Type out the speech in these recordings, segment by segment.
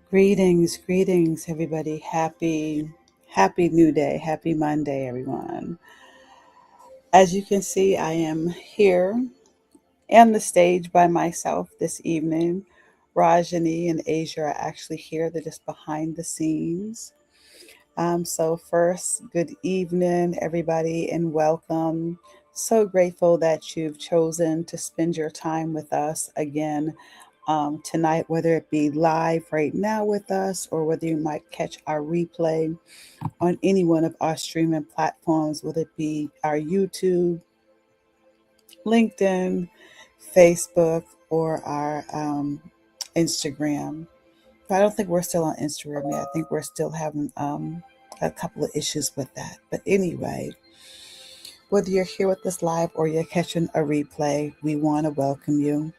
Greetings, everybody. Happy new day. Happy Monday, everyone. As you can see, I am here on the stage by myself this evening. Rajani and Asia are actually here. They're just behind the scenes. So first, good evening, everybody, and welcome. So grateful that you've chosen to spend your time with us again tonight, whether it be live right now with us or whether you might catch our replay on any one of our streaming platforms, whether it be our YouTube, LinkedIn, Facebook, or our Instagram. But I don't think we're still on Instagram yet. I think we're still having a couple of issues with that. But anyway, whether you're here with us live or you're catching a replay, we want to welcome you.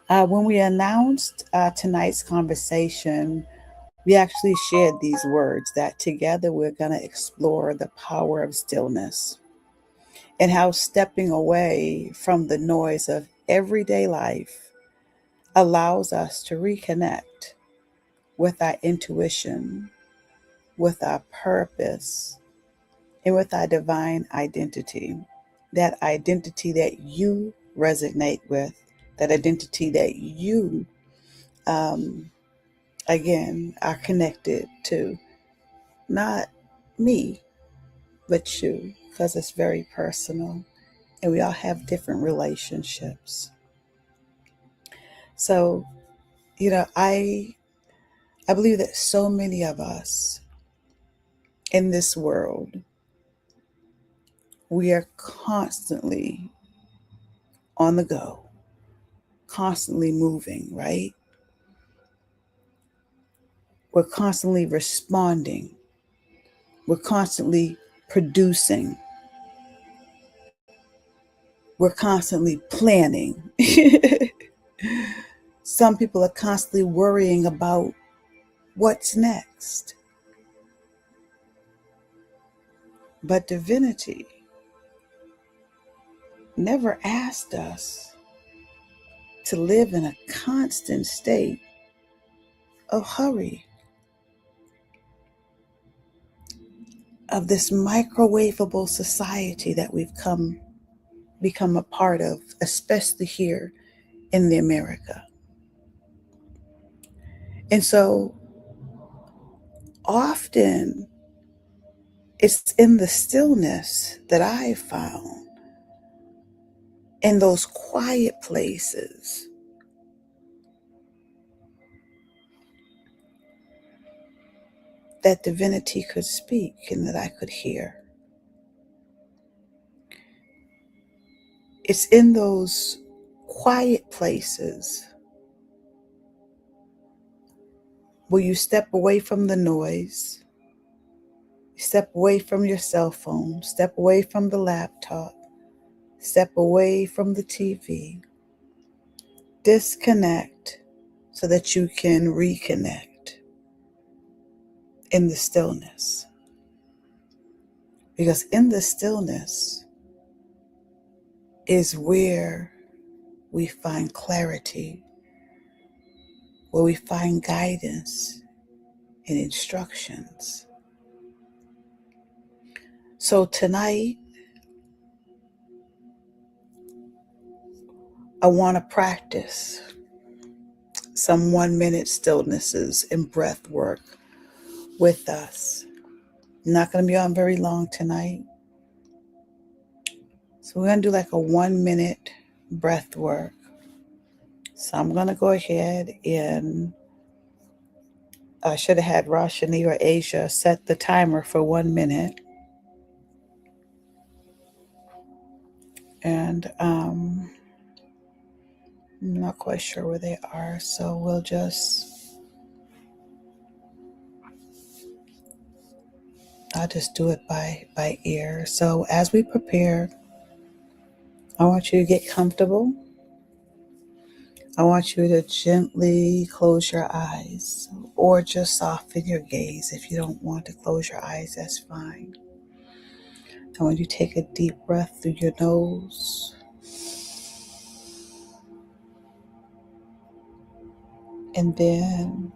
When we announced tonight's conversation, we actually shared these words that together we're going to explore the power of stillness and how stepping away from the noise of everyday life allows us to reconnect with our intuition, with our purpose, and with our divine identity. That identity that you resonate with, that identity that you, um, again, are connected to. Not me, but you, because it's very personal and we all have different relationships. So, I believe that so many of us in this world, we are constantly on the go, constantly moving, right? We're constantly responding. We're constantly producing. We're constantly planning. Some people are constantly worrying about what's next. But divinity never asked us to live in a constant state of hurry, of this microwavable society that we've become a part of, especially here in the America. And so often it's in the stillness that I found, in those quiet places, that divinity could speak and that I could hear. It's in those quiet places where you step away from the noise, step away from your cell phone, step away from the laptop, step away from the TV, disconnect so that you can reconnect in the stillness. Because in the stillness is where we find clarity, where we find guidance and instructions. So tonight, I want to practice some 1 minute stillnesses and breath work with us. I'm not going to be on very long tonight. So we're going to do like a 1 minute breath work. So I'm going to go ahead and I should have had Rashani or Asia set the timer for 1 minute. And I'm not quite sure where they are. So I'll just do it by ear. So as we prepare, I want you to get comfortable. I want you to gently close your eyes or just soften your gaze. If you don't want to close your eyes, that's fine. I want you to take a deep breath through your nose And then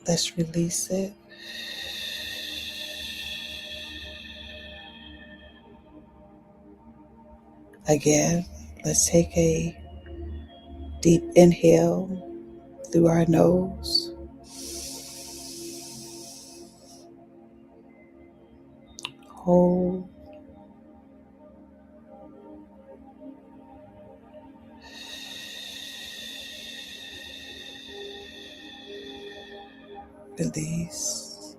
let's release it. Again, let's take a deep inhale through our nose. Hold. Release.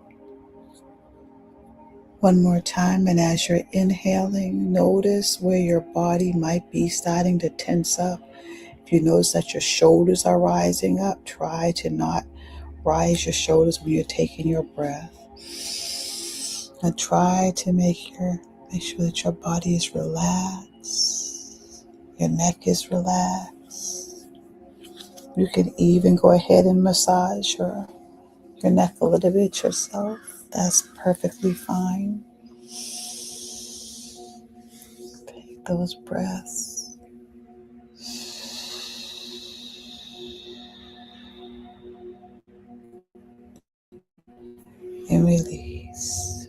One more time, and as you're inhaling, notice where your body might be starting to tense up. If you notice that your shoulders are rising up, try to not rise your shoulders when you're taking your breath. And try to make sure that your body is relaxed, your neck is relaxed. You can even go ahead and massage your neck a little bit yourself. That's perfectly fine. Take those breaths. And release.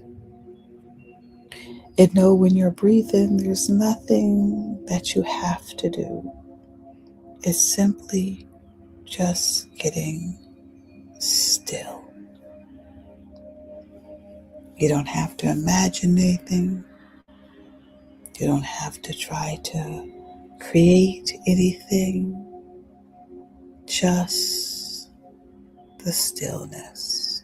And know when you're breathing, there's nothing that you have to do. It's simply just getting still. You don't have to imagine anything. You don't have to try to create anything. Just the stillness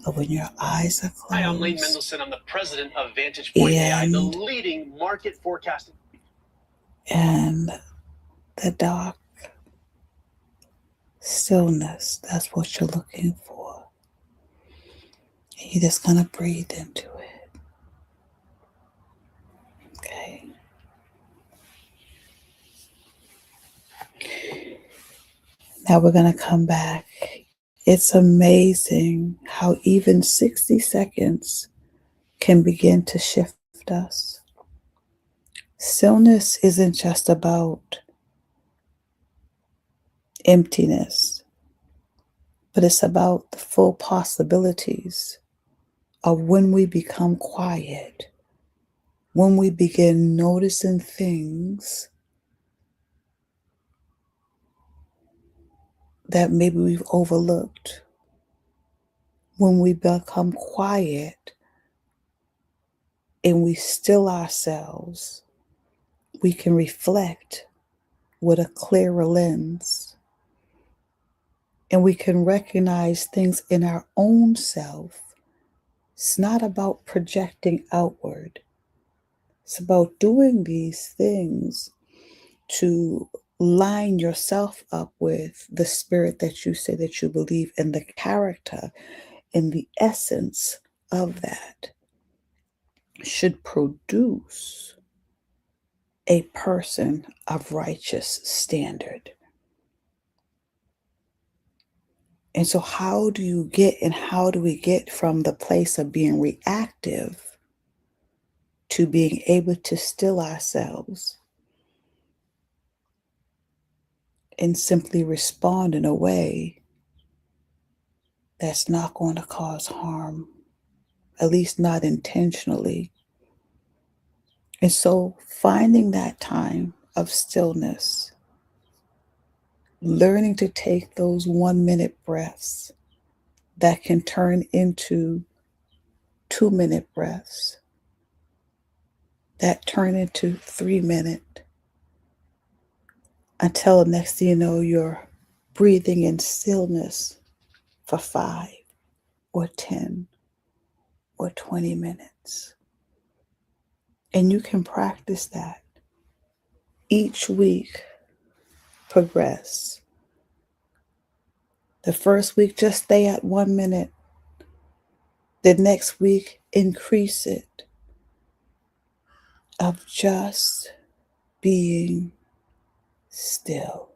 of when your eyes are closed. Hi, I'm Lane Mendelson. I'm the president of Vantage Point AI, the leading market forecasting. And the dark stillness, that's what you're looking for. And you're just going to breathe into it. Okay. Now we're going to come back. It's amazing how even 60 seconds can begin to shift us. Stillness isn't just about emptiness, but it's about the full possibilities of when we become quiet, when we begin noticing things that maybe we've overlooked. When we become quiet and we still ourselves, we can reflect with a clearer lens, and we can recognize things in our own self. It's not about projecting outward. It's about doing these things to line yourself up with the spirit that you say that you believe in, the character and the essence of that should produce a person of righteous standard. And so how do we get from the place of being reactive to being able to still ourselves and simply respond in a way that's not going to cause harm, at least not intentionally? And so finding that time of stillness, learning to take those 1-minute breaths that can turn into 2-minute breaths, that turn into 3-minute, until the next thing you know, you're breathing in stillness for 5 or 10 or 20 minutes. And you can practice that each week. Progress. The first week, just stay at 1 minute. The next week, increase it, of just being still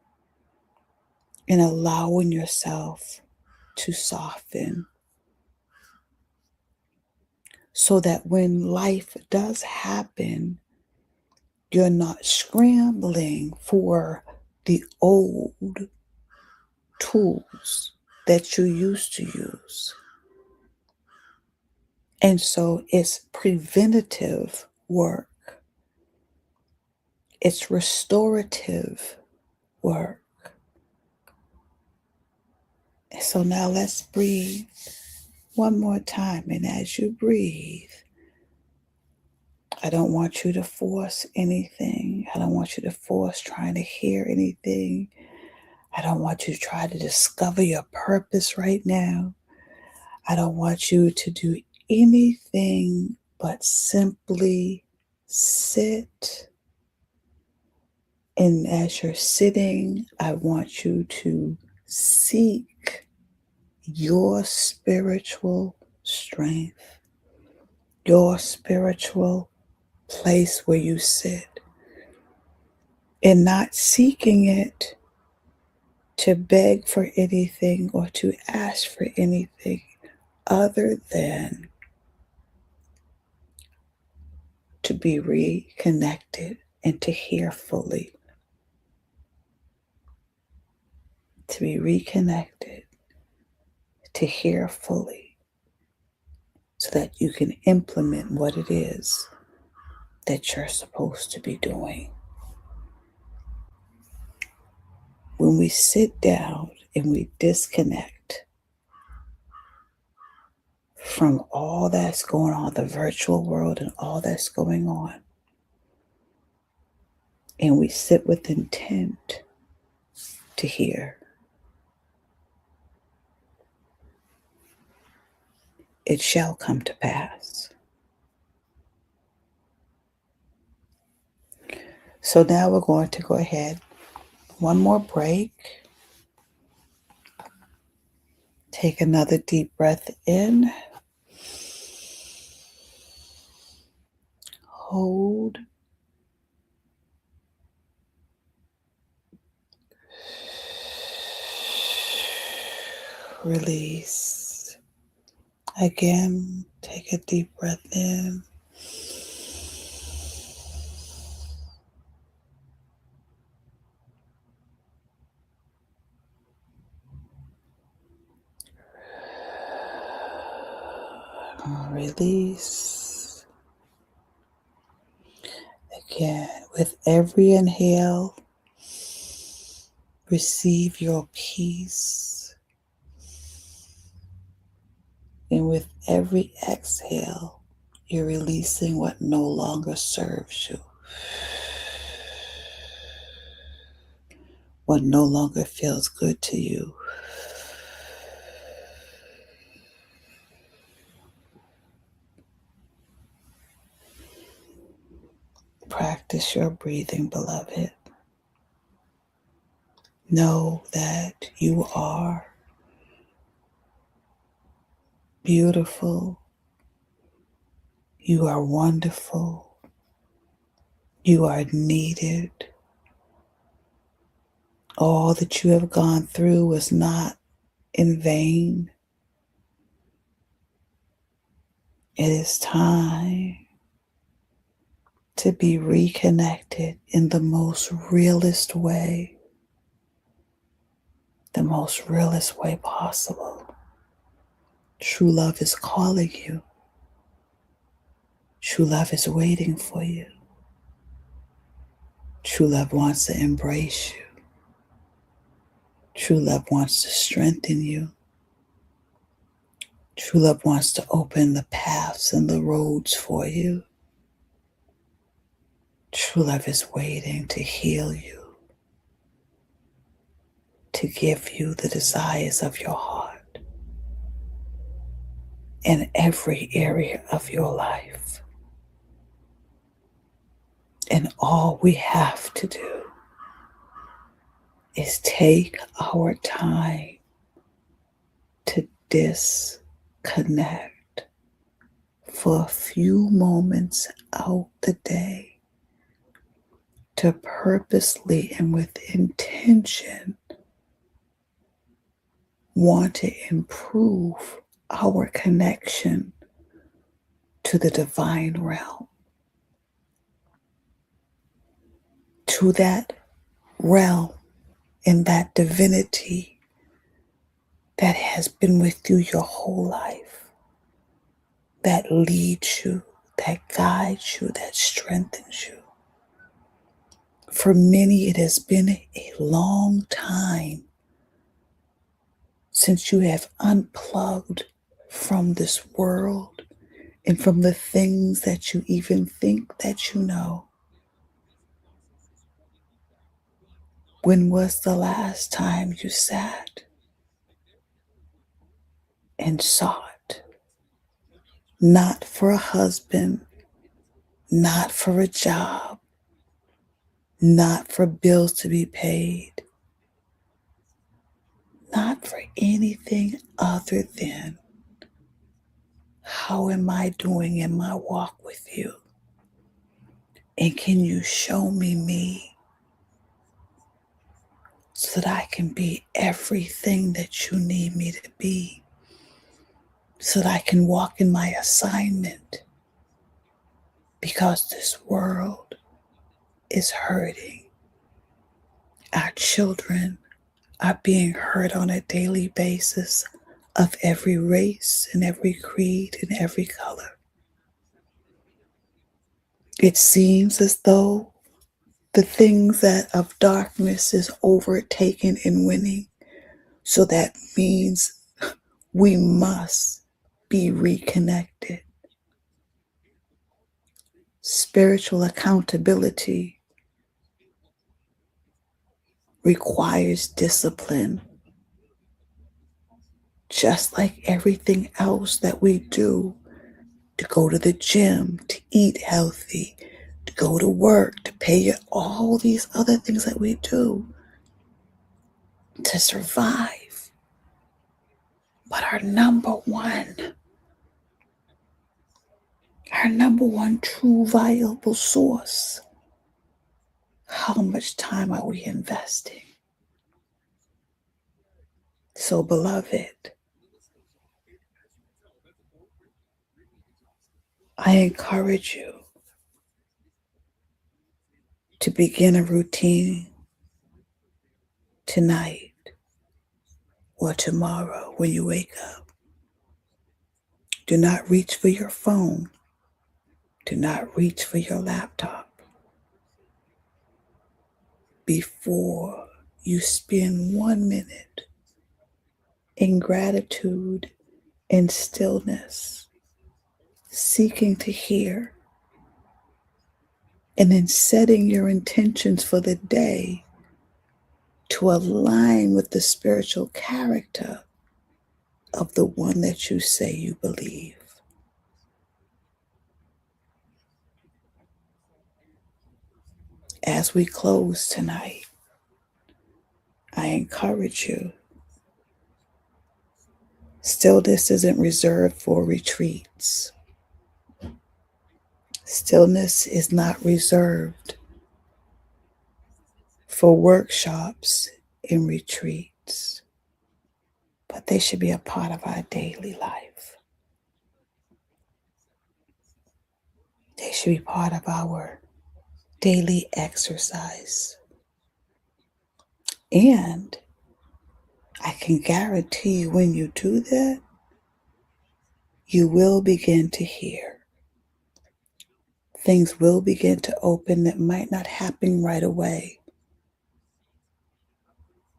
and allowing yourself to soften, so that when life does happen, you're not scrambling for the old tools that you used to use. And so it's preventative work. It's restorative work. And so now let's breathe one more time. And as you breathe, I don't want you to force anything. I don't want you to force trying to hear anything. I don't want you to try to discover your purpose right now. I don't want you to do anything but simply sit. And as you're sitting, I want you to seek your spiritual strength, your spiritual place where you sit, and not seeking it to beg for anything or to ask for anything other than to be reconnected and to hear fully. To be reconnected, to hear fully, so that you can implement what it is that you're supposed to be doing. When we sit down and we disconnect from all that's going on, the virtual world and all that's going on, and we sit with intent to hear, it shall come to pass. So now we're going to go ahead, one more break. Take another deep breath in. Hold. Release. Again, take a deep breath in. Release. Again, with every inhale, receive your peace. And with every exhale, you're releasing what no longer serves you, what no longer feels good to you. Practice your breathing, beloved. Know that you are beautiful. You are wonderful. You are needed. All that you have gone through was not in vain. It is time to be reconnected in the most realist way, the most realist way possible. True love is calling you. True love is waiting for you. True love wants to embrace you. True love wants to strengthen you. True love wants to open the paths and the roads for you. True love is waiting to heal you, to give you the desires of your heart in every area of your life. And all we have to do is take our time to disconnect for a few moments out the day, to purposely and with intention want to improve our connection to the divine realm, to that realm and that divinity that has been with you your whole life, that leads you, that guides you, that strengthens you. For many, it has been a long time since you have unplugged from this world and from the things that you even think that you know. When was the last time you sat and sought, not for a husband, not for a job, not for bills to be paid, not for anything other than how am I doing in my walk with you? And can you show me so that I can be everything that you need me to be, so that I can walk in my assignment? Because this world is hurting. Our children are being hurt on a daily basis, of every race and every creed and every color. It seems as though the things that of darkness is overtaken and winning. So that means we must be reconnected. Spiritual accountability requires discipline, just like everything else that we do, to go to the gym, to eat healthy, to go to work, to pay all these other things that we do to survive. But our number one true viable source, how much time are we investing? So, beloved, I encourage you to begin a routine tonight or tomorrow when you wake up. Do not reach for your phone. Do not reach for your laptop before you spend 1 minute in gratitude and stillness, seeking to hear, and then setting your intentions for the day to align with the spiritual character of the one that you say you believe. As we close tonight, I encourage you. Stillness isn't reserved for retreats. Stillness is not reserved for workshops and retreats, but they should be a part of our daily life. They should be part of our daily exercise. And I can guarantee you, when you do that, you will begin to hear. Things will begin to open that might not happen right away.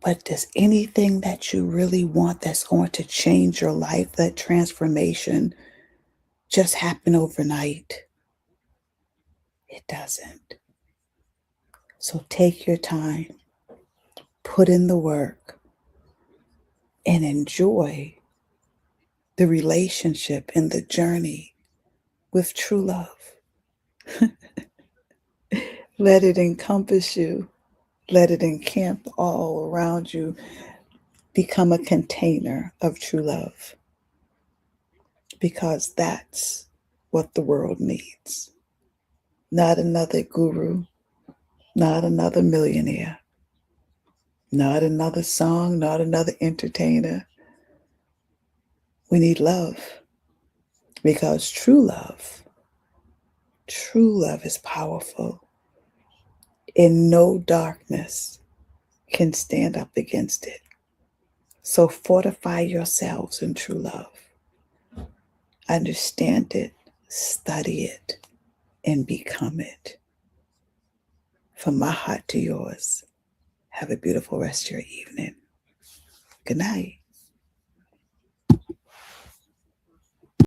But does anything that you really want that's going to change your life, that transformation, just happen overnight? It doesn't. So take your time, put in the work, and enjoy the relationship and the journey with true love. Let it encompass you. Let it encamp all around you. Become a container of true love. Because that's what the world needs. Not another guru, not another millionaire, not another song, not another entertainer. We need love. Because true love is powerful. And no darkness can stand up against it. So fortify yourselves in true love. Understand it, study it, and become it. From my heart to yours, have a beautiful rest of your evening. Good night.